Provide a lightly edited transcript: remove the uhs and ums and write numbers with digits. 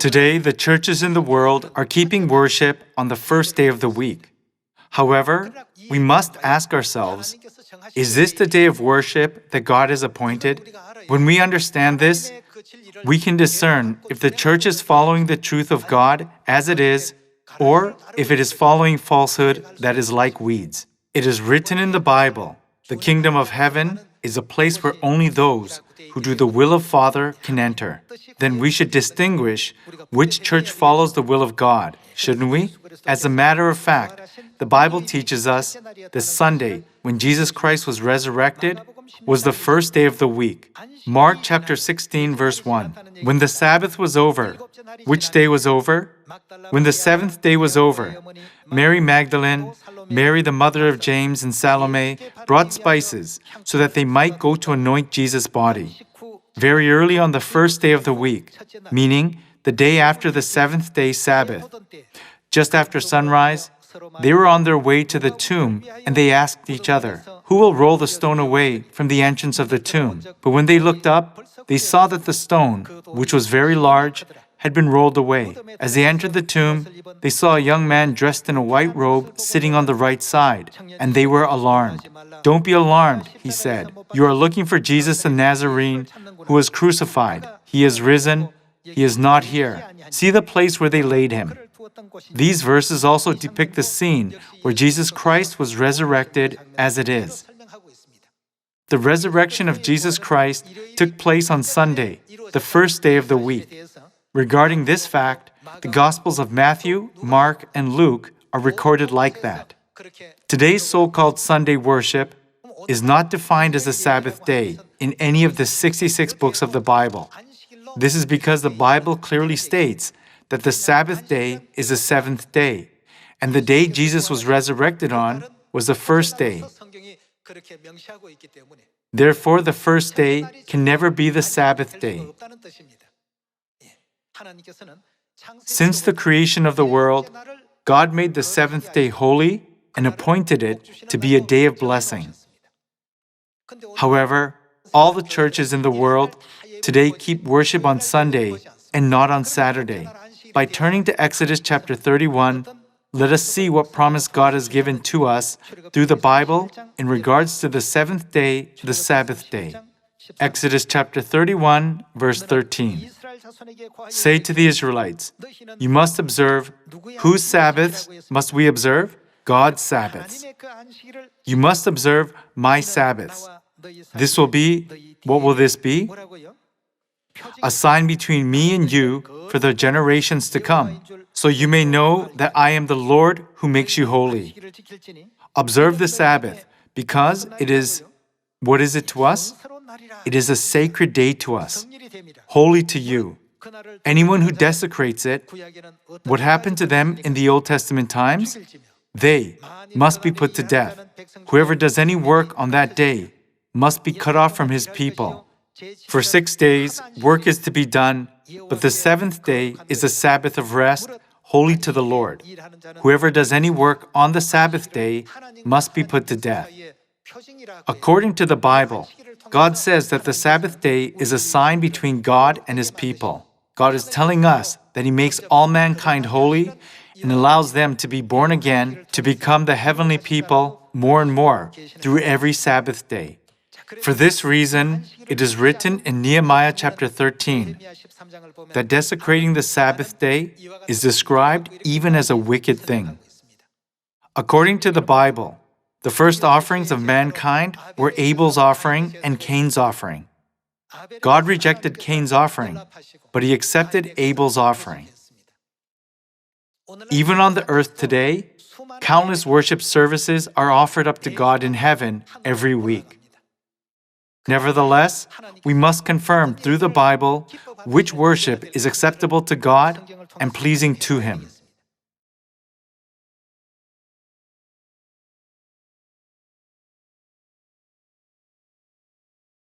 Today, the churches in the world are keeping worship on the first day of the week. However, we must ask ourselves, is this the day of worship that God has appointed? When we understand this, we can discern if the church is following the truth of God as it is, or if it is following falsehood that is like weeds. It is written in the Bible, the kingdom of heaven is a place where only those who do the will of Father can enter. Then we should distinguish which church follows the will of God, shouldn't we? As a matter of fact, the Bible teaches us that Sunday, when Jesus Christ was resurrected, was the first day of the week. Mark chapter 16, verse 1. When the Sabbath was over, which day was over? When the seventh day was over, Mary Magdalene, Mary the mother of James, and Salome brought spices so that they might go to anoint Jesus' body. Very early on the first day of the week, meaning the day after the seventh day Sabbath, just after sunrise, they were on their way to the tomb, and they asked each other, "Who will roll the stone away from the entrance of the tomb?" But when they looked up, they saw that the stone, which was very large, had been rolled away. As they entered the tomb, they saw a young man dressed in a white robe sitting on the right side, and they were alarmed. "Don't be alarmed," he said. "You are looking for Jesus the Nazarene, who was crucified. He is risen. He is not here. See the place where they laid him." These verses also depict the scene where Jesus Christ was resurrected as it is. The resurrection of Jesus Christ took place on Sunday, the first day of the week. Regarding this fact, the Gospels of Matthew, Mark, and Luke are recorded like that. Today's so-called Sunday worship is not defined as a Sabbath day in any of the 66 books of the Bible. This is because the Bible clearly states that the Sabbath day is the seventh day, and the day Jesus was resurrected on was the first day. Therefore, the first day can never be the Sabbath day. Since the creation of the world, God made the seventh day holy and appointed it to be a day of blessing. However, all the churches in the world today keep worship on Sunday and not on Saturday. By turning to Exodus chapter 31, let us see what promise God has given to us through the Bible in regards to the seventh day, the Sabbath day. Exodus chapter 31, verse 13. Say to the Israelites, "You must observe." Whose Sabbaths must we observe? God's Sabbaths. "You must observe my Sabbaths." This will be, what will this be? "A sign between me and you for the generations to come, so you may know that I am the Lord who makes you holy." Observe the Sabbath, because it is, what is it to us? It is a sacred day to us, holy to you. Anyone who desecrates it, what happened to them in the Old Testament times? They must be put to death. Whoever does any work on that day must be cut off from his people. For 6 days, work is to be done, but the seventh day is a Sabbath of rest, holy to the Lord. Whoever does any work on the Sabbath day must be put to death. According to the Bible, God says that the Sabbath day is a sign between God and His people. God is telling us that He makes all mankind holy and allows them to be born again to become the heavenly people more and more through every Sabbath day. For this reason, it is written in Nehemiah chapter 13 that desecrating the Sabbath day is described even as a wicked thing. According to the Bible, the first offerings of mankind were Abel's offering and Cain's offering. God rejected Cain's offering, but He accepted Abel's offering. Even on the earth today, countless worship services are offered up to God in heaven every week. Nevertheless, we must confirm through the Bible which worship is acceptable to God and pleasing to Him.